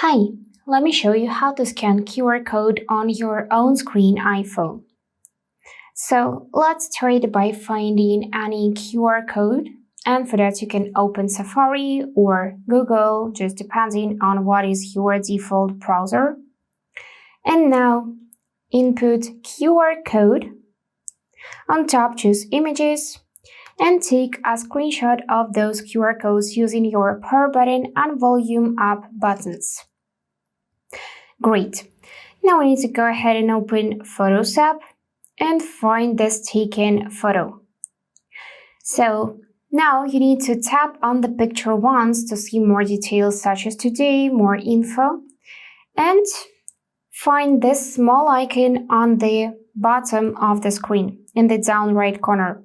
Hi, let me show you how to scan QR code on your own screen iPhone. So let's start by finding any QR code, and for that you can open Safari or Google, just depending on what is your default browser. And now input QR code. On top choose images and take a screenshot of those QR codes using your power button and volume up buttons. Great. Now we need to go ahead and open Photos app and find this taken photo. So now you need to tap on the picture once to see more details such as today, more info, and find this small icon on the bottom of the screen in the down right corner.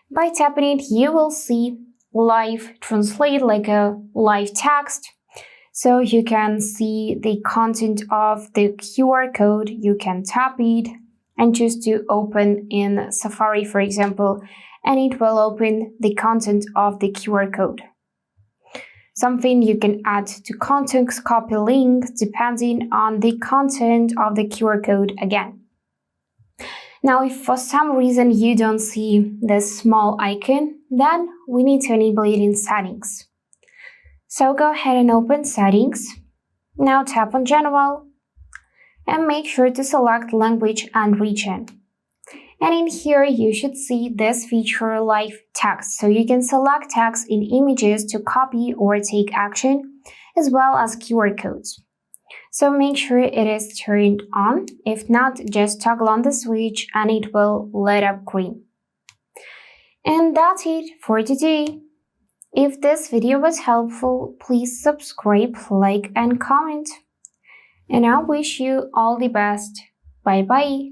By tapping it, you will see live translate like a live text. So you can see the content of the QR code, you can tap it and choose to open in Safari, for example, and it will open the content of the QR code. Something you can add to context copy link depending on the content of the QR code again. Now, if for some reason you don't see this small icon, then we need to enable it in settings. So go ahead and open Settings. Now tap on General and make sure to select Language and Region. And in here you should see this feature Live Text. So you can select text in images to copy or take action, as well as QR codes. So make sure it is turned on. If not, just toggle on the switch and it will light up green. And that's it for today. If this video was helpful, please subscribe, like, and comment. And I wish you all the best. Bye bye.